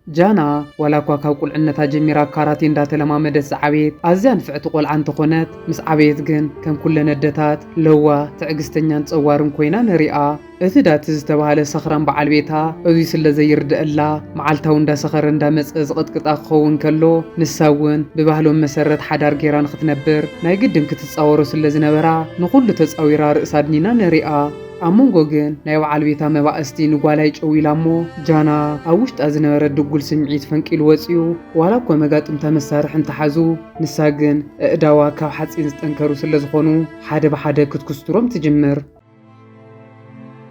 جانا ولا كوكاو كل عنا جميرا كاراتين دات لما مدس عبيد أزيان فعت قول عن تخونات مس عبيد جن كم كل ندتات لوا تعجستنيان تصورن كوينا نريئة اثدات زتبهال سخران بعل بيتها أذي سلا زيرد إلا معالتاون دا سخرن دا مسقط قطع خون كلو نساون ببهلون مسرت حدار جيران ختنبر ناي قدم كتتصورو سلا زنبرا نقول لتصورا رئسادنينا نريئة أمونغو جن نايو عالبيتا مباقستي نقوالايج أويلامو جانا أوشت أزنبرا دقول سمعيت فنك الواتيو ولا كو مقات امتا مسارح انتحازو نساقن اقداوا كاو حدس انستنكرو سلزخونو حدا بحدا كتكستروم تجمر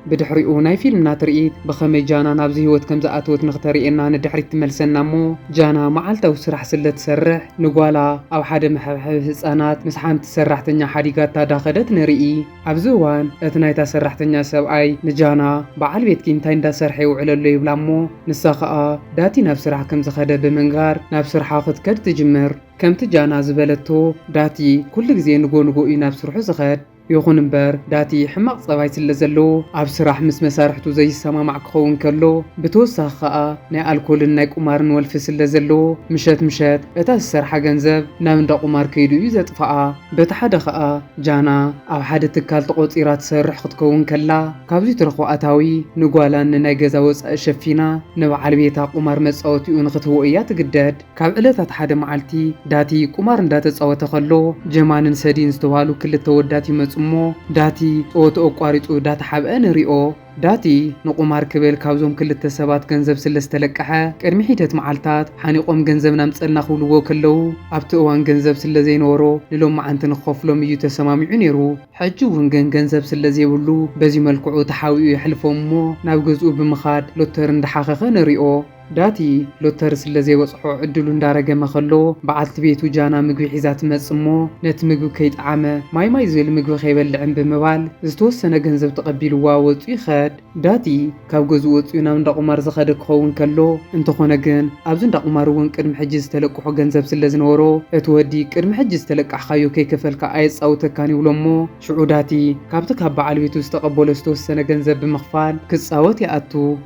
بدحريقو ناي فيلمنا ترئيت بخمي جانا نابزي هوت كم زقاتوت نختريقنا ندحريت تملسنا مو جانا معالتا وسرح سلة تسرح نقوالا أو حدا محبحب هسانات مسحام تسرح تنيا حديقات تا داخدت نرئي عبزوان اتنايتا سرح تنيا سبعي نجانا بعال بيت كينتاين دا سرحي وعلالو يبلامو نساقا داتي ناب سرح كم زخدا بمنغار ناب سرحا خد كد تجمر كم تجانا زبالتو داتي كل غزي نقو ناب سرحو زخد يخون امبر داتي حماق صباي سلزلو اب سراح مس مسارحتو زي السماع كخون كلو بتوسخ خا ناي الكول ناي قمار نولف سلزلو مشات اتا السرحه غنزب نام دا قمار كيدو يزطفا بتحده خا جانا او حد تكال تقوصيرات سرح ختكون كلا كابزي ترخو اتاوي نغوالان ناي غزا وص شفينا نبعل بيتا قمار مصوتيو نختو ايا تجدد كاب علتات حد معلتي داتي قمار اندات تصوت خلو جمانن سدين استوالو كل توداتي مو داتي اوتو قاريطو دات حبأن ريو داتي نقمار كبل كابزوم كل التسبات جنزب سلستلقحه قدمي حيتت معالتات حانيقوم جنزبنا مصلنا خولو كلو ابتوان جنزب سلزي نورو للوم عنت نخفلوم يو تسمامعو نيرو حجو جنزب سلزي ولو بزي ملكعو تحاويو يحلفومو ناب جزء بمخاد لوتر اندحاخخ نريو داتي لوتر سلزي وصحو عدلو ندارجه مخلو بعلت بيتو جانا مغوي حيزات مصمو نت مغو كيطعمه ماي زيل مغو خيبلعن بمبال زتوسنه جنزب تقبيلوا وصي خد داتي كاب غزو وصينا من دقمار زخد كخون كلو انتخونه جن ابز دقمار ون قدم حجز تلقحو جنزب سلزنورو اتودي قدم حجز تلقح خايو كيكفلكا ايص او تكاني ولمو شعوداتي كابت كاب بعل بيتو استقبلو زتوسنه جنزب بمخفال كصاوت ياتو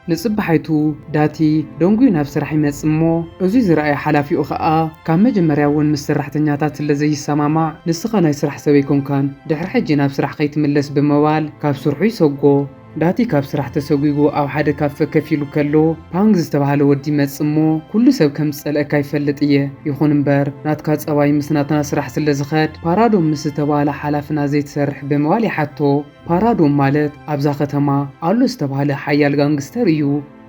نصبحيتو داتي دونغو ناب سرح يمصمو ازي زرأي حلافيو خا كان مجمريا ون مسرحتنياتات سلازي يسمامع نسخه ناي سرح سبيكون كان دحر حجي ناب سرح خيتملس بموال كاب سرحو يسوغو داتي كاب سرح تسوغيغو او حدا كاف كفيلو كلو بانغز تبعال ودي مصمو كل سب كم صلأ يفلط ايه يخون امبر ناتكا صباي مسناتنا سرح سلازخد بارادوم مس تبعال حلافنا زي تسرح بموال حتو بارادوم مالت ابزا ختما አሉ ዝተባለ ሓያል ጋንግስተር እዩ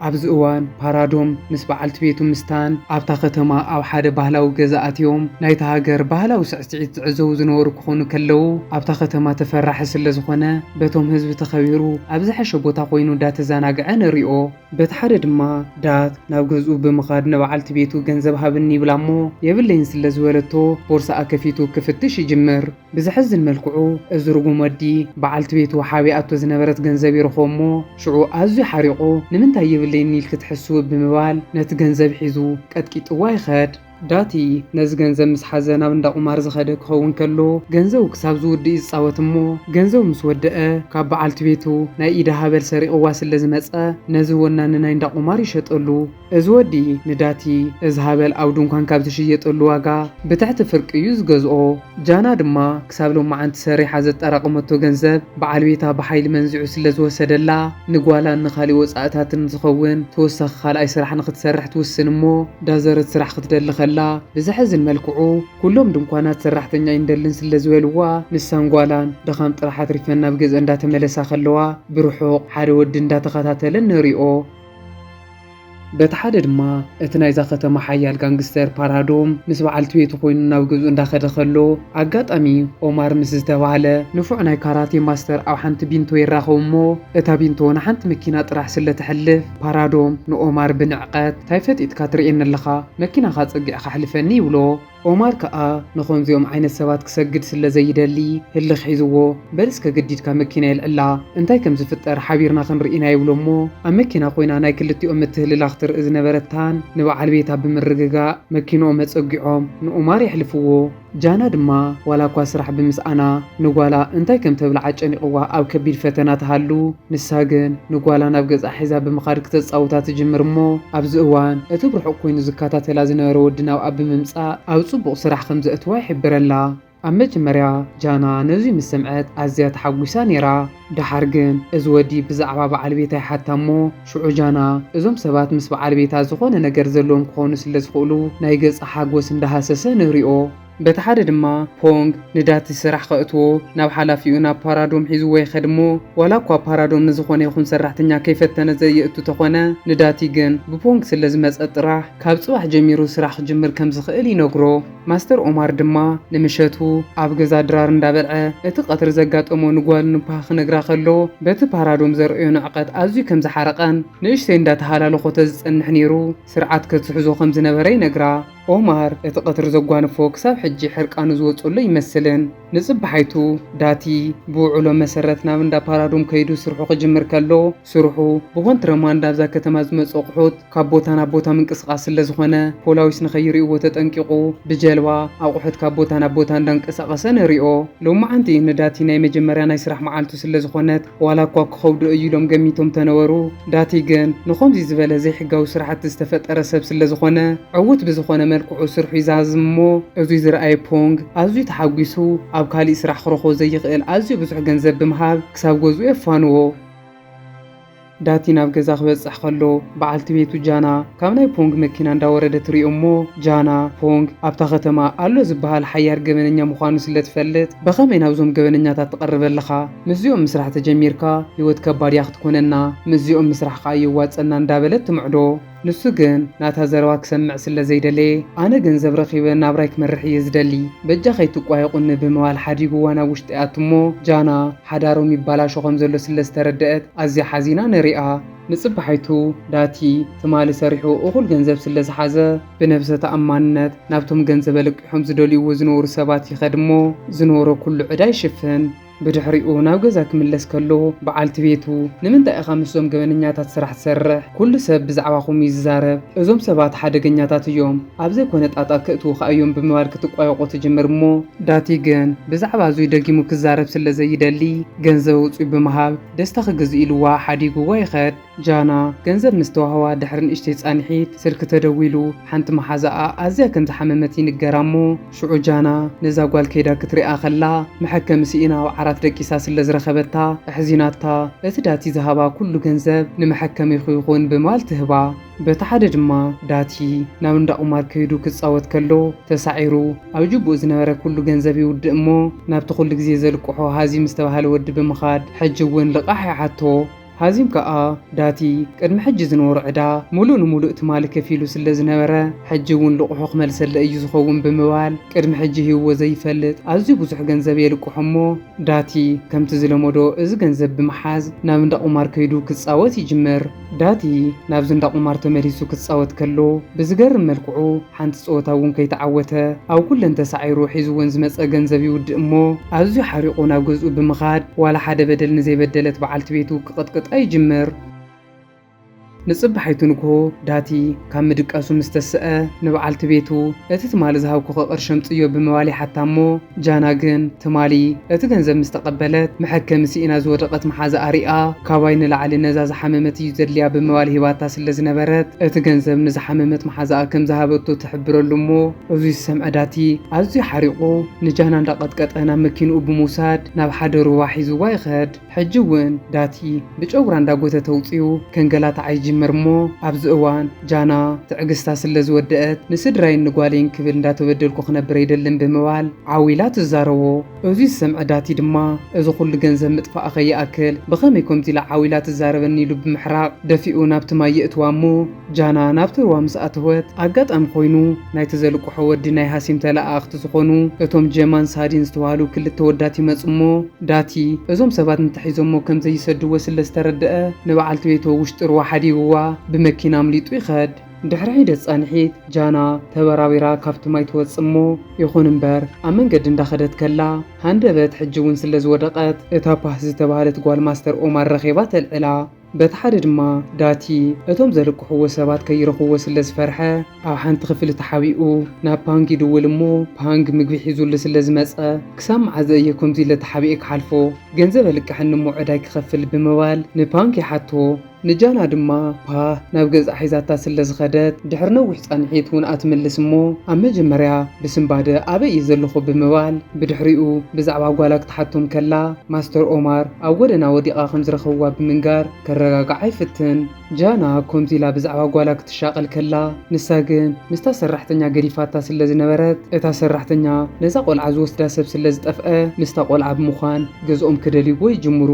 ኣብዚ እዋን ፓራዶም ምስ በዓልቲ ቤቱ ምስታን ኣብታ ከተማ ኣብ ሓደ ባህላዊ ገዛኣትዮም ናይታ ሃገር ባህላዊ ስዕስዒት ዝዕዘቡ ዝነበሩ ክኾኑ ከለዉ ኣብታ ከተማ ተፈራሒ ስለ ዝኾነ በቶም ህዝቢ ተኸቢሩ ኣብ ዝሓሸ ቦታ ኮይኑ ዳተዘናግዐ ንሪኦ በቲ ሓደ ድማ ዳት ናብ ገዝኡ ብምኻድ ንበዓልቲ ቤቱ ገንዘብ ሃብኒ ይብላ እሞ የብለይን ስለ ዝበለቶ ቦርሳኣ ከፊቱ ክፍትሽ ይጅምር ብዝሕዝን መልክዑ እዚ ርጉም ወዲ በዓልቲ ቤቱ ሓቢኣቶ ዝነበረት ገንዘብ ይረኽቦ እሞ ሽዑ ኣዝዩ ሓሪቑ ንምንታይ لين يلكت حسوب بموال نت جنزب حيزو قد كيطوا يخد داتي نز جنزب مس حزنا من دقمار زخده كون كلو جنزو كساب زودي يصاوتمو جنزو مسودقه كاب بعلت بيتو ناي ايده هبل سريق واسل لزمصه نزونا ناي دقمار يشطلو ازودي نداتي از هبل او دنكان كاب تشيطلو واغا بتحت فرق يوز غزو جانا دما كسابلو معانت سري حزت طرقمتو جنزب بعل بيتا بحيل منزعو سلازوسدلا نغوالا نخالي وصاتاتن زخون توسخ خالاي سرح نختسرح توسنمو دازرت سرح ختدل لا بزحزن ملكعو كلهم دنكانات سرحتنيا يندلن سلازويلوا نسانغوالان دخام طرحات ريفنا بجز اندا تملسا خلوا بروحوق حدا ود اندا تخاتاتلن نريو بتحدد ما اتناي زاخته محيال غانغستر بارادوم مس بعلت بيت خوينو ناو غزو انداخده خلو اغاطامي عمر مس زتباله نفوع ناي كاراتي ماستر او حنت بينتو يراخومو اتا بينتو نحنت مكينا طرح سلتحلف بارادوم نو عمر بنعقات تايفت اتكاترين لخا مكينا خاصقي اخحلفني يبلو عمر كا نخون زيوم عين السبات كسجد سلا زيدلي هل خيزو بلس كجديد كمكينا العلا انتي كم زفطر حبيرنا خنرينا يبلومو امكينا خوينا ناي كلتي امتهل لاختر اذن برتان نبعل بيتا بمرغغا مكينو مصقيعوم نعمر يحلفو ጃና ድማ ዋላ እኳ ስራሕ ብምስኣና ንጓላ እንታይ ከም ተብልዓ ጨኒቕዋ ኣብ ከቢድ ፈተና ተሃሉ ንሳ ግን ንጓላ ናብ ገዛ ሒዛ ብምኻድ ክተፃውታ ትጅምር እሞ ኣብዚ እዋን እቲ ብርሑቕ ኮይኑ ዝከታተላ ዝነበረ ወዲ ናብኣ ብምምፃእ ኣብ ፅቡቕ ስራሕ ከም ዘእትዋ ይሕብረላ። ኣብ መጀመርያ ጃና ነዚ ምስ ሰምዐት ኣዝያ ተሓጒሳ ነይራ። ድሓር ግን እዚ ወዲ ብዛዕባ በዓል ቤታ ይሓታ እሞ ሽዑ ጃና እዞም ሰባት ምስ በዓል ቤታ ዝኾነ ነገር ዘለዎም ክኾኑ ስለ ዝኽእሉ ናይ ገጻ ሓጎስ እንዳሃሰሰ ንሪኦ። በቲ ሓደ ድማ ፖንግ ንዳቲ ስራሕ ከእትዎ ናብ ሓላፊኡ ናብ ፓራዶም ሒዝዎ ይኸድ እሞ ዋላ እኳ ፓራዶም ንዝኾነ ይኹን ሰራሕተኛ ከይፈተነ ዘየእቱ ተኾነ ንዳቲ ግን ብፖንግ ስለ ዝመፀ ጥራሕ ካብ ፅባሕ ጀሚሩ ስራሕ ክጅምር ከም ዝኽእል ይነግሮ። ማስተር ኦማር ድማ ንምሸቱ ኣብ ገዛ ድራር እንዳበልዐ እቲ ቀትሪ ዘጋጠሞ ንጓል ንባህ ክነግራ ከሎ በቲ ፓራዶም ዘርእዮ ንዕቀት ኣዝዩ ከም ዝሓረቐን ንእሽተይ እንዳተሃላለኾ ተዝፀንሕ ነይሩ ስርዓት ከትሕዞ ከም ዝነበረ ይነግራ። ኦማር እቲ ቀትሪ ዘጓንፎ ክሳብ ሕጂ ሕርቃኑ ዝወፅሎ ይመስልን። ንፅባሓይቱ ዳቲ ብውዕሎ መሰረት ናብ እንዳ ፓራዶም ከይዱ ስርሑ ክጅምር ከሎ ስርሑ ብኮንትሮባንድ ኣብዛ ከተማ ዝመፁ ኣቑሑት ካብ ቦታ ናብ ቦታ ምንቅስቃስ ስለ ዝኾነ ፖላዊስ ንኸይርእይዎ ተጠንቂቑ ብጀልባ ኣቑሑት ካብ ቦታ ናብ ቦታ እንዳንቀሳቐሰ ንሪኦ። ሎማዓንቲ ንዳቲ ናይ መጀመርያ ናይ ስራሕ መዓልቱ ስለ ዝኾነት ዋላ እኳ ክኸብዶ እዩ ኢሎም ገሚቶም ተነበሩ። ዳቲ ግን ንኸምዚ ዝበለ ዘይሕጋዊ ስራሕቲ ዝተፈጠረ ሰብ ስለ ዝኾነ ዕውት ብዝኾነ መልክዑ ስርሑ ይዛዝም እሞ እዙይ ዝረኣየ ፖንግ ኣዝዩ ተሓጒሱ ኣብ ካሊእ ስራሕ ክረኽቦ ዘይኽእል ኣዝዩ ብዙሕ ገንዘብ ብምሃብ ክሳብ ገዝኡ የፋንዎ። ዳቲ ናብ ገዛ ክበፅሕ ከሎ በዓልቲ ቤቱ ጃና ካብ ናይ ፖንግ መኪና እንዳወረደ ትሪኦ እሞ ጃና ፖንግ ኣብታ ከተማ ኣሎ ዝበሃል ሓያር ገበነኛ ምዃኑ ስለ ትፈልጥ ብኸመይ ናብዞም ገበነኛታት ትቐርብ ኣለኻ? ምስዚኦም ምስራሕ ተጀሚርካ ህይወት ከባድ እያ ክትኮነና ምስዚኦም ምስራሕ ከዓ ይዋፀና እንዳበለት ትምዕዶ። ንሱ ግን ናታ ዘረባ ክሰምዕ ስለ ዘይደለየ ኣነ ገንዘብ ረኺበ ናብራይ ክመርሕ እየ ዝደሊ በጃ ከይትቋየቁኒ ብምባል ሓዲጉዋ ናብ ውሽጢ ኣቱ እሞ ጃና ሓዳሮም ይባላሾ ከም ዘሎ ስለ ዝተረድአት ኣዝያ ሓዚና ንሪኣ። ንፅባሓይቱ ዳቲ ትማሊ ሰሪሑ እኹል ገንዘብ ስለ ዝሓዘ ብነብሰ ተኣማንነት ናብቶም ገንዘብ ለቂሖም ዝደልይዎ ዝነበሩ ሰባት ይኸድ እሞ ዝነበሮ ኩሉ ዕዳ ይሽፍን። ብድሕሪኡ ናብ ገዛ ክምለስ ከሎ በዓልቲ ቤቱ ንምንታይ ኢኻ ምስዞም ገበነኛታት ስራሕ ትሰርሕ? ኩሉ ሰብ ብዛዕባኹም ይዛረብ፣ እዞም ሰባት ሓደገኛታት እዮም፣ ኣብ ዘይኮነ ጣጣ ክእትዉ ከእዮም ብምባል ክትቋየቆ ትጅምር እሞ ዳቲ ግን ብዛዕባ እዙይ ደጊሙ ክዛረብ ስለ ዘይደሊ ገንዘብ ውፅኡ ብምሃብ ደስታ ክግዝእ ኢልዋ ሓዲጉዋ ይኸድ። ጃና ገንዘብ ምስ ተዋህዋ ድሕሪ ንእሽተይ ፃንሒት ስልኪ ተደዊሉ ሓንቲ መሓዛኣ ኣዝያ ከም ዝሓመመት ይንገራ እሞ ሽዑ ጃና ነዛ ጓል ከይዳ ክትሪኣ ከላ መሐከሚ ሲኢና ዓራት ደቂሳ ስለ ዝረኸበታ ኣሕዚናታ እቲ ዳቲ ዝሃባ ኩሉ ገንዘብ ንመሐከሚ ይኹን ብምባል ትህባ። በቲ ሓደ ድማ ዳቲ ናብ እንዳ ቁማር ከይዱ ክፃወት ከሎ ተሳዒሩ ኣብ ጅቡኡ ዝነበረ ኩሉ ገንዘብ ይውድእ እሞ ናብቲ ኩሉ ግዜ ዘልቅሖ ሃዚም ዝተባሃለ ወዲ ብምኻድ ሕጂ እውን ልቓሕ ይሓቶ። ሃዚም ከዓ ዳቲ ቅድሚ ሕጂ ዝነበሩ ዕዳ ሙሉእ ንሙሉእ ትማሊ ከፊሉ ስለ ዝነበረ ሕጂ እውን ልቑሑ ክመልሰለ እዩ ዝኸውን ብምባል ቅድሚ ሕጂ ሂብዎ ዘይፈልጥ ኣዝዩ ብዙሕ ገንዘብ የልቅሖ እሞ ዳቲ ከምቲ ዝለመዶ እዚ ገንዘብ ብምሓዝ ናብ እንዳ ቁማር ከይዱ ክፃወት ይጅምር። ዳቲ ናብዚ እንዳ ቁማር ተመሊሱ ክፃወት ከሎ ብዝገርም መልክዑ ሓንቲ ፀወታ እውን ከይተዓወተ ኣብ ኩለን ተሳዒሩ ሒዝዎን ዝመፀ ገንዘብ ይውድእ እሞ ኣዝዩ ሓሪቑ ናብ ገዝኡ ብምኻድ ዋላ ሓደ በደል ንዘይበደለት በዓልቲ ቤቱ ክቕጥቅጣ ይጅምር። ንፅባሓይቱ ንግሆ ዳቲ ካብ ምድቃሱ ምስተስአ ንበዓልቲ ቤቱ እቲ ትማሊ ዝሃብኩ ቅርሺ ኣምፅዮ ብምባል ይሓታ እሞ ጃና ግን ትማሊ እቲ ገንዘብ ምስ ተቐበለት መሐከሚ ሲኢና ዝወደቐት መሓዛኣ ሪኣ ካባይ ንላዕሊ ነዛ ዝሓመመት እዩ ዘድልያ ብምባል ሂባታ ስለ ዝነበረት እቲ ገንዘብ ንዝሓመመት መሓዛኣ ከም ዝሃበቶ ትሕብረሉ እሞ እዙይ ዝሰምዐ ዳቲ ኣዝዩ ሓሪቑ ንጃና እንዳቐጥቀጠ ናብ መኪንኡ ብምውሳድ ናብ ሓደ ሩባ ሒዝዋ ይኸድ። ሕጂ እውን ዳቲ ብጨጉራ እንዳጎተተ ተውፅኡ ከንገላታዓ ይጅምር እሞ ኣብዚ እዋን ጃና ትዕግስታ ስለ ዝወደአት ንስድራይን ንጓሌን ክብል እንዳተበደልኩ ክነብር ኣይደልን ብምባል ዓዊላ ትዛረቦ። እዙይ ዝሰምዐ ዳቲ ድማ እዚ ኩሉ ገንዘብ ምጥፋእ ከይኣክል ብኸመይ ከምዚ ኢላ ዓዊላ ትዛረበኒ ኢሉ ብምሕራቕ ደፊኡ ናብቲ ማይ የእትዋ እሞ ጃና ናብቲ ሩባ ምስ ኣተወት ኣጋጣሚ ኮይኑ ናይቲ ዘልቅሖ ወዲ ናይ ሃሲም ተላኣኽቲ ዝኾኑ እቶም ጀማን ሳዲን ዝተባሃሉ ክልተ ወዳት ይመፁ እሞ ዳቲ እዞም ሰባት እንተሒዞሞ ከም ዘይሰድዎ ስለ ዝተረድአ ንበዓልቲ ቤቶ ውሽጢ ሩባ ሓዲግዋ ብመኪና ኣምሊጡ ይኸድ። ድሕሪ ሒደት ፃንሒት ጃና ተበራቢራ ካብቲ ማይ ትወፅእ እሞ ይኹን እምበር ኣብ መንገዲ እንዳኸደት ከላ ሃንደበት ሕጂ እውን ስለ ዝወደቐት እታ ፓህ ዝተባሃለት ጓል ማስተር ኦማር ረኺባ ተልዕላ። በተሓደ ድማ ዳቲ እቶም ዘልቅሕዎ ሰባት ከይረኽብዎ ስለ ዝፈርሐ ኣብ ሓንቲ ክፍሊ ተሓቢኡ ናብ ፓንግ ይድውል እሞ ፓንግ ምግቢ ሒዙሉ ስለ ዝመፀ ክሳብ መዓዘ እየ ከምዚ ኢለ ተሓቢኤ ክሓልፎ ገንዘብ ኣልቅሐኒ እሞ ዕዳይ ክኸፍል ብምባል ንፓንግ ይሓቶ። ንጃና ድማ ናብ ገዛ ሒዛታ ስለ ዝኸደት ድሕሪ ነዊሕ ፃንሒት እውን ኣትምልስ እሞ ኣብ መጀመርያ ብስምባደ ኣበይ እየ ዘለኹ ብምባል ብድሕሪኡ ብዛዕባ ጓላ ክትሓቶም ከላ ማስተር ኦማር ኣብ ጎደና ወዲቓ ከም ዝረኸብዋ ብምንጋር ከረጋግዓ ይፍትን። ጃና ከምዚ ኢላ ብዛዕባ ጓላ ክትሻቐል ከላ ንሳ ግን ምስታ ሰራሕተኛ ገዲፋታ ስለ ዝነበረት እታ ሰራሕተኛ ነዛ ቆልዓ ዝወስዳ ሰብ ስለ ዝጠፍአ ምስታ ቆልዓ ብምዃን ገዝኦም ክደልይዎ ይጅምሩ።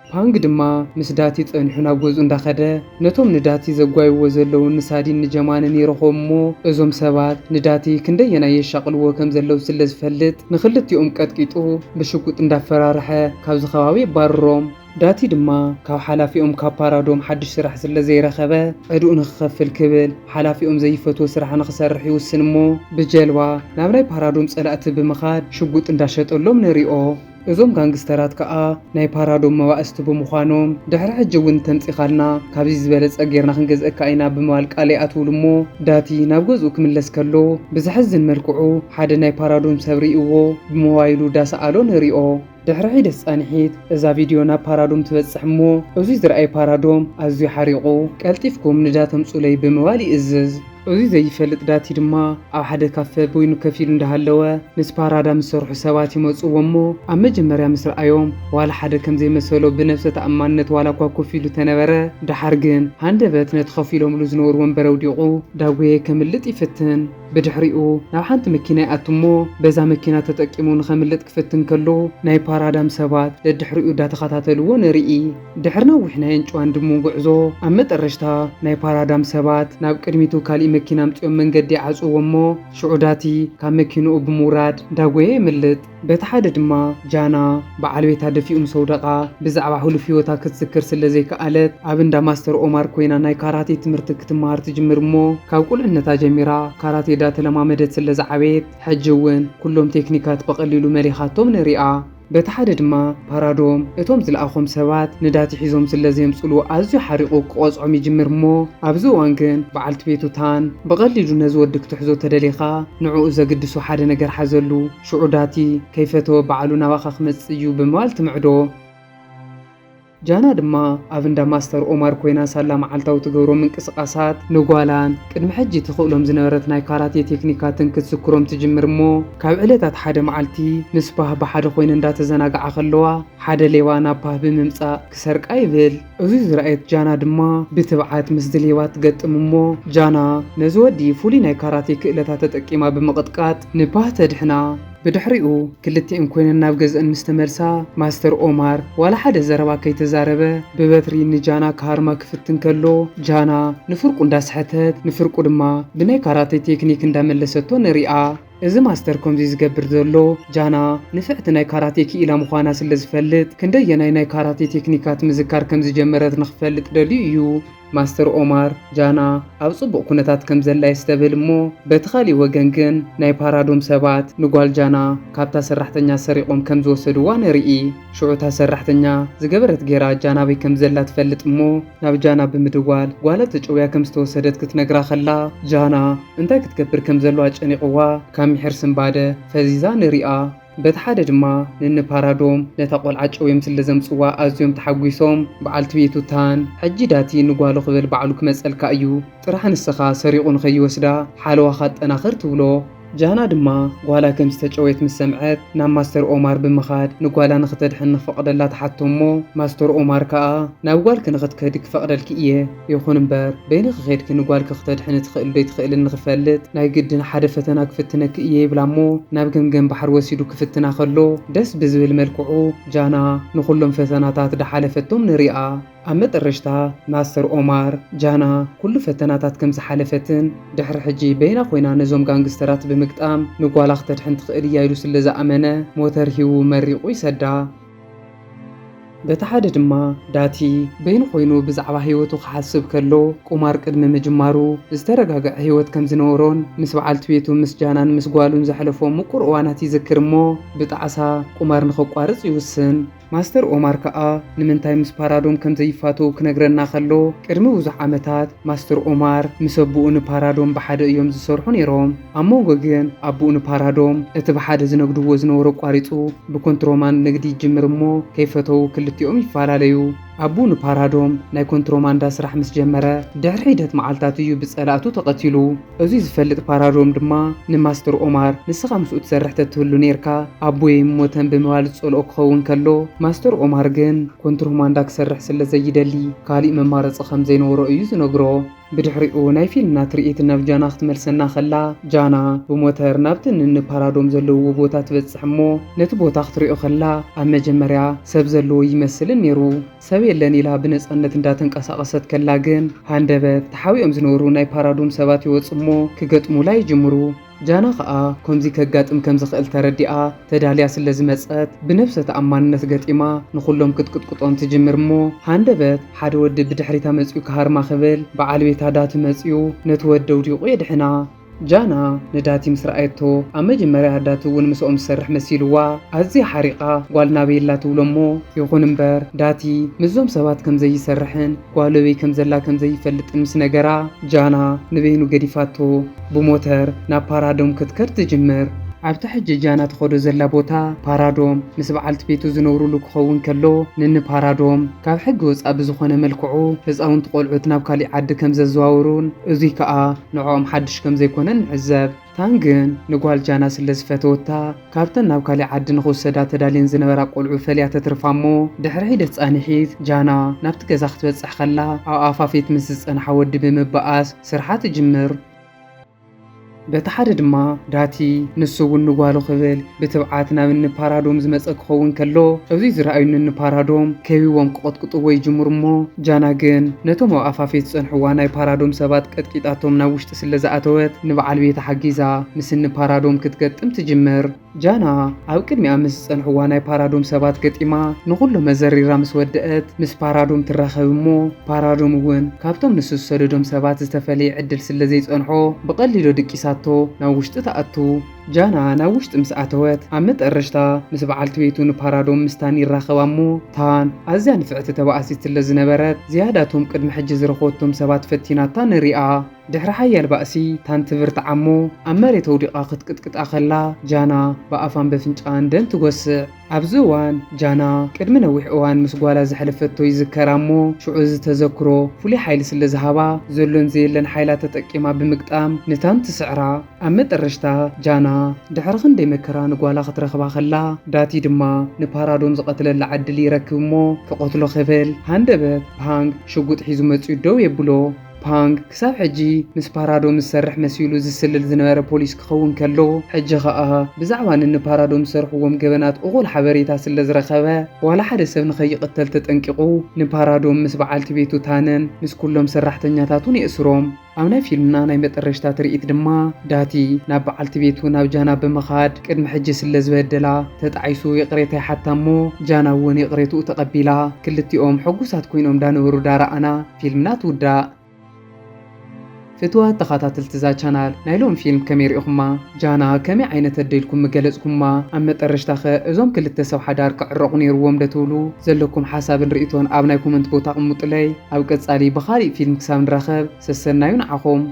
ፓንግ ድማ ምስ ዳቲ ፀኒሑ ናብ ገዝኡ እንዳኸደ ነቶም ንዳቲ ዘጓይዎ ዘለዉ ንሳዲን ንጀማንን ይረኽቦም እሞ እዞም ሰባት ንዳቲ ክንደየና የሻቕልዎ ከም ዘለዉ ስለ ዝፈልጥ ንኽልቲኦም ቀጥቂጡ ብሽጉጥ እንዳፈራርሐ ካብዚ ከባቢ ይባርሮም። ዳቲ ድማ ካብ ሓላፊኦም ካብ ፓራዶም ሓድሽ ስራሕ ስለ ዘይረኸበ ዕዱኡ ንክኸፍል ክብል ሓላፊኦም ዘይፈትዎ ስራሕ ንክሰርሕ ይውስን እሞ ብጀልባ ናብ ናይ ፓራዶም ፀላእቲ ብምኻድ ሽጉጥ እንዳሸጠሎም ንሪኦ። እዞም ጋንግስተራት ከዓ ናይ ፓራዶም መባእስቲ ብምዃኖም ድሕሪ ሕጂ እውን ተምፂኻልና ካብዚ ዝበለፀ ጌርና ክንገዝአካ ኢና ብምባል ቃል ይኣትውሉ እሞ ዳቲ ናብ ገዝኡ ክምለስ ከሎ ብዝሕዝን መልክዑ ሓደ ናይ ፓራዶም ሰብ ሪእዎ ብሞባይሉ ዳሰኣሎ ንሪኦ። ድሕሪ ሒደት ፃንሒት እዛ ቪድዮ ናብ ፓራዶም ትበፅሕ እሞ እዙይ ዝረኣይ ፓራዶም ኣዝዩ ሓሪቑ ቀልጢፍኩም ንዳቶም ፁለይ ብምባል ይእዝዝ። እዙይ ዘይፈልጥ ዳቲ ድማ ኣብ ሓደ ካፌ በይኑ ከፍ ኢሉ እንዳሃለወ ምስ ፓራዳ ዝሰርሑ ሰባት ይመፅዎ እሞ ኣብ መጀመርያ ምስ ረኣዮም ዋላ ሓደ ከም ዘይመሰሎ ብነፍሰ ተኣማንነት ዋላ እኳ ኮፍ ኢሉ ተነበረ ድሓር ግን ሃንደበት ነቲ ኮፍ ኢሎምሉ ዝነበሩ ወንበር ኣውዲቑ ዳጎየ ከምልጥ ይፍትን። ብድሕሪኡ ናብ ሓንቲ መኪና ይኣቱ እሞ በዛ መኪና ተጠቂሙ ንኸምልጥ ክፍትን ከሎ ናይ ፓራዳም ሰባት ደድሕሪኡ ዳተኸታተልዎ ንርኢ። ድሕሪ ነዊሕ ናይ እንጭዋን ድሙ ጉዕዞ ኣብ መጠረሽታ ናይ ፓራዳም ሰባት ናብ ቅድሚቱ ካሊእ መኪና ምፅኦም መንገዲ ይዓፅዎ እሞ ሽዑ ዳቲ ካብ መኪንኡ ብምውራድ ዳጎየ ይምልጥ። በቲ ሓደ ድማ ጃና በዓል ቤታ ደፊኡ ምስ ወደቓ ብዛዕባ ሕሉፍ ሂወታ ክትዝክር ስለ ዘይከኣለት ኣብ እንዳ ማስተር ኦማር ኮይና ናይ ካራቴ ትምህርቲ ክትመሃር ትጅምር እሞ ካብ ቁልዕነታ ጀሚራ ካራቴ ዳተለማመደት ስለ ዝዓበየት ሕጂ እውን ኩሎም ቴክኒካት በቐሊሉ መሊኻቶም ንሪኣ። በቲ ሓደ ድማ ፓራዶም እቶም ዝለኣኾም ሰባት ንዳቲ ሒዞም ስለ ዘምፅሉ ኣዝዩ ሓሪቑ ክቆፅዖም ይጅምር እሞ ኣብዚ እዋን ግን በዓልቲ ቤቱ ታን ብቐሊሉ ነዚ ወዲ ክትሕዞ ተደሊኻ ንዕኡ ዘግድሱ ሓደ ነገር ሓዘሉ። ሽዑ ዳቲ ከይፈተወ በዓሉ ናባኻ ክመፅእ እዩ ብምባል ትምዕዶ። ጃና ድማ ኣብ እንዳ ማስተር ኦማር ኮይና ሳላ መዓልታዊ ትገብሮ ምንቅስቃሳት ንጓላን ቅድሚ ሕጂ ትኽእሎም ዝነበረት ናይ ካራቴ ቴክኒካትን ክትዝክሮም ትጅምር እሞ ካብ ዕለታት ሓደ መዓልቲ ምስ ፓህ ብሓደ ኮይነ እንዳተዘናግዓ ከለዋ ሓደ ሌባ ናብ ፓህ ብምምፃእ ክሰርቃ ይብል። እዙይ ዝረኣየት ጃና ድማ ብትብዓት ምስ ሌባ ትገጥም እሞ ጃና ነዚ ወዲ ፍሉይ ናይ ካራቴ ክእለታት ተጠቂማ ብምቕጥቃጥ ንፓህ ተድሕና። ብድሕሪኡ ክልቲአን ኮይነን ናብ ገዝአን ምስ ተመልሳ ማስተር ኦማር ዋላ ሓደ ዘረባ ከይተዛረበ ብበትሪ ንጃና ካርማ ክፍትን ከሎ ጃና ንፍርቁ እንዳስሐተት ንፍርቁ ድማ ብናይ ካራቴ ቴክኒክ እንዳመለሰቶ ንሪኣ። እዚ ማስተር ከምዚ ዝገብር ዘሎ ጃና ንፍዕቲ ናይ ካራቴ ክኢላ ምዃና ስለ ዝፈልጥ ክንደየናይ ናይ ካራቴ ቴክኒካት ምዝካር ከም ዝጀመረት ንኽፈልጥ ደልዩ እዩ። ማስተር ኦማር ጃና ኣብ ጽቡቕ ኩነታት ከም ዘላ ይስተብል እሞ በቲ ኻሊእ ወገን ግን ናይ ፓራዶም ሰባት ንጓል ጃና ካብታ ሰራሕተኛ ሰሪቖም ከም ዝወሰድዋ ንርኢ። ሽዑታ ሰራሕተኛ ዝገበረት ጌራ ጃና በይ ከም ዘላ ትፈልጥ እሞ ናብ ጃና ብምድዋል ጓላ ተጨውያ ከም ዝተወሰደት ክትነግራ ኸላ ጃና እንታይ ክትገብር ከም ዘለዋ ጨኒቕዋ ካብ ምሕር ስምባደ ፈዚዛ ንሪኣ። በቲ ሓደ ድማ ንፓራዶም ነታ ቆልዓ ጨውዮም ስለ ዘምፅዋ ኣዝዮም ተሓጒሶም በዓልቲ ቤቱ ታን ሕጂ ዳቲ ንጓሉ ክብል ባዕሉ ክመፀልካ እዩ ጥራሕ ንስኻ ሰሪቑ ንኸይወስዳ ሓለዋኻ ጠናኽር ትብሎ። ጃና ድማ ጓላ ከም ዝተጨወየት ምስ ሰምዐት ናብ ማስተር ኦማር ብምኻድ ንጓላ ንኽተድሕን ንክፈቕደላ ተሓቶ እሞ ማስተር ኦማር ከዓ ናብ ጓልክ ንኽትከድ ክፈቕደልኪ እየ ይኹን እምበር በይኒ ክኸድኪ ንጓልክ ክትድሕን ትኽእል ዶ ይትኽእል ንኽፈልጥ ናይ ግድን ሓደ ፈተና ክፍትነኪ እየ ይብላ እሞ ናብ ገምገም ባሕር ወሲዱ ክፍትና ከሎ ደስ ብዝብል መልክዑ ጃና ንኹሎም ፈተናታት ዳሓለፈቶም ንሪኣ። ኣብ መጠረሽታ ማስተር ኦማር ጃና ኩሉ ፈተናታት ከም ዝሓለፈትን ድሕሪ ሕጂ በይና ኮይና ነዞም ጋንግስተራት ብምግጣም ንጓላ ክትድሕን ትኽእል እያ ኢሉ ስለ ዝኣመነ ሞተር ሂቡ መሪቑ ይሰዳ። በቲ ሓደ ድማ ዳቲ በይኑ ኮይኑ ብዛዕባ ህይወቱ ክሓስብ ከሎ ቁማር ቅድሚ ምጅማሩ ዝተረጋግዐ ህይወት ከም ዝነበሮን ምስ በዓልቲ ቤቱ ምስ ጃናን ምስ ጓሉን ዘሕለፎም ምቁር እዋናት ይዝክር እሞ ብጣዕሳ ቁማር ንኸቋርፅ ይውስን። ማስተር ኦማር ከዓ ንምንታይ ምስ ፓራዶም ከም ዘይፋተው ክነግረና ከሎ ቅድሚ ብዙሕ ዓመታት ማስተር ኦማር ምስ ኣቡኡ ንፓራዶም ብሓደ እዮም ዝሰርሑ ነይሮም። ኣብ መንጎ ግን ኣቡኡ ንፓራዶም እቲ ብሓደ ዝነግድዎ ዝነበሩ ኣቋሪፁ ብኮንትሮባንድ ንግዲ ይጅምር እሞ ከይፈተው ክልቲኦም ይፈላለዩ። ኣቡ ንፓራዶም ናይ ኮንትሮባንዳ ስራሕ ምስ ጀመረ ድሕሪ ሂደት መዓልታት እዩ ብጸላእቱ ተቐቲሉ። እዚ ዝፈልጥ ፓራዶም ድማ ንማስተር ኦማር ንስኻ ምስኡ ትሰርሕ ተትህሉ ነርካ ኣቦይ ሞተን ብምባል ዝጸልኦ ክኸውን ከሎ ማስተር ኦማር ግን ኮንትሮባንዳ ክሰርሕ ስለ ዘይደሊ ካሊእ መማረፂ ከም ዘይነበሮ እዩ ዝነግሮ። ብድሕሪኡ ናይ ፊልምና ትርኢት ናብ ጃና ክትመልሰና ኸላ ጃና ብሞተር ናብቲ ንፓራዶም ዘለውዎ ቦታ ትበጽሕ እሞ ነቲ ቦታ ክትሪኦ ኸላ ኣብ መጀመርያ ሰብ ዘለዎ ይመስልን ነይሩ። ሰብ የለን ኢላ ብነፃነት እንዳተንቀሳቐሰት ከላ ግን ሃንደበት ተሓዊኦም ዝነበሩ ናይ ፓራዶም ሰባት ይወፁ እሞ ክገጥሙላ ይጅምሩ። ጃና ከዓ ከምዚ ከጋጥም ከም ዝኽእል ተረዲኣ ተዳልያ ስለ ዝመፀት ብነፍሰ ተኣማንነት ገጢማ ንኹሎም ክትቅጥቅጦም ትጅምር እሞ ሃንደበት ሓደ ወዲ ብድሕሪታ መፅኡ ክሃርማ ክብል በዓል ቤታ ዳቲ መፅኡ ነቲ ወዲ ውዲቑ የድሕና። ጃና ንዳቲ ምስ ረኣየቶ ኣብ መጀመርያ ዳቲ እውን ምስኦም ዝሰርሕ መሲልዋ ኣዝያ ሓሪቓ ጓል ናበየላ ትብሎ እሞ ይኹን እምበር ዳቲ ምዞም ሰባት ከም ዘይሰርሕን ጓለበይ ከም ዘላ ከም ዘይፈልጥን ምስ ነገራ ጃና ንበይኑ ገዲፋቶ ብሞተር ናብ ፓራዶም ክትከድ ትጅምር። ኣብቲ ሕጂ ጃና ትኸዶ ዘላ ቦታ ፓራዶም ምስ በዓልቲ ቤቱ ዝነብሩሉ ክኸውን ከሎ ንፓራዶም ካብ ሕጊ ወፃኢ ብዝኾነ መልክዑ ህፃውንቲ ቆልዑት ናብ ካሊእ ዓዲ ከም ዘዘዋውሩን እዙይ ከዓ ንዕኦም ሓድሽ ከም ዘይኮነን ንዕዘብ። ታን ግን ንጓል ጃና ስለ ዝፈተወታ ካብተን ናብ ካሊእ ዓዲ ንኽወሰዳ ተዳልየን ዝነበራ ቆልዑ ፈልያ ተትርፋ እሞ ድሕሪ ሂደት ጻንሒት ጃና ናብቲ ገዛ ክትበፅሕ ከላ ኣብ ኣፋፌት ምስ ዝፀንሓ ወዲ ብምበኣስ ስርሓ ትጅምር። በቲ ሓደ ድማ ዳቲ ንሱ እውን ንጓሉ ክብል ብትብዓት ናብ ንፓራዶም ዝመፀ ክኸውን ከሎ እዚ ዝረኣዩ ንፓራዶም ከቢቦም ክቐጥቅጥዎ ይጅምሩ እሞ ጃና ግን ነቶም ኣብ ኣፋፌት ዝፀንሕዋ ናይ ፓራዶም ሰባት ቀጥቂጣቶም ናብ ውሽጢ ስለ ዝኣተወት ንበዓል ቤታ ሓጊዛ ምስ ንፓራዶም ክትገጥም ትጅምር። ጃና ኣብ ቅድሚኣ ምስ ዝፀንሕዋ ናይ ፓራዶም ሰባት ገጢማ ንኹሉ መዘሪራ ምስ ወድአት ምስ ፓራዶም ትራኸብ እሞ ፓራዶም እውን ካብቶም ንሱ ዝሰደዶም ሰባት ዝተፈለየ ዕድል ስለ ዘይፀንሖ ብቐሊሉ ድቂሳቶ ናብ ውሽጢ ተኣቱ። ጃና ናብ ውሽጢ ምስ ኣተወት ኣብ መጠረሽታ ምስ በዓልቲ ቤቱ ንፓራዶም ምስታን ይራኸባ እሞ ታን ኣዝያ ንፍዕቲ ተባእሲት ስለ ዝነበረት ዝያዳቶም ቅድሚ ሕጂ ዝረኸበቶም ሰባት ፈቲናታ ንሪኣ። ድሕሪ ሓያል ባእሲ ታን ትብርትዓ እሞ ኣብ መሬት ወዲቓ ክትቅጥቅጣ ኸላ ጃና ብኣፋን በፍንጫን ደን ትጎስዕ። ኣብዚ እዋን ጃና ቅድሚ ነዊሕ እዋን ምስ ጓላ ዘሕለፈቶ ይዝከራ እሞ ሽዑ ዝተዘክሮ ፍሉይ ሓይሊ ስለ ዝሃባ ዘሎን ዘየለን ሓይላ ተጠቂማ ብምግጣም ንታን ትስዕራ። ኣብ መጠረሽታ ጃና ድሕሪ ክንደይ መከራ ንጓላ ክትረኽባ ኸላ ዳቲ ድማ ንፓራዶም ዝቐትለላ ዓድል ይረክብ እሞ ክቐትሎ ክብል ሃንደበት ፓንግ ሽጉጥ ሒዙ መፅኡ ደው የብሎ። ፓንግ ክሳብ ሕጂ ምስ ፓራዶም ዝሰርሕ መሲሉ ዝስልል ዝነበረ ፖሊስ ክኸውን ከሎ ሕጂ ከዓ ብዛዕባ ንፓራዶም ዝሰርሕዎም ገበናት እኹል ሓበሬታ ስለ ዝረኸበ ዋላ ሓደ ሰብ ንኸይቕተል ተጠንቂቑ ንፓራዶም ምስ በዓልቲ ቤቱ ታነን ምስ ኩሎም ሰራሕተኛታቱን የእስሮም። ኣብ ናይ ፊልምና ናይ መጠረሽታ ትርኢት ድማ ዳቲ ናብ በዓልቲ ቤቱ ናብ ጃና ብምኻድ ቅድሚ ሕጂ ስለ ዝበደላ ተጣዒሱ ይቕሬታ ይሓታ እሞ ጃና እውን ይቕሬትኡ ተቐቢላ ክልቲኦም ሕጉሳት ኮይኖም ዳነበሩ ዳረኣና ፊልምና ትውዳእ። ፍትዋት ተኸታተልቲ ዛ ቻናል ናይ ሎም ፊልም ከመይ ሪኢኹማ? ጃና ከመይ ዓይነት ኣደይልኩም ገለጽኩማ? ኣብ መጠረሽታ ኸ እዞም ክልተ ሰብ ሓዳር ክዕረቑ ነይርዎም ዶ ትብሉ? ዘለኩም ሓሳብን ርእቶን ኣብ ናይ ኮመንት ቦታ ቅሙጡለይ። ኣብ ቀጻሊ ብኻሊእ ፊልም ክሳብ ንራኸብ ሰሰናዩ ንዓኹም።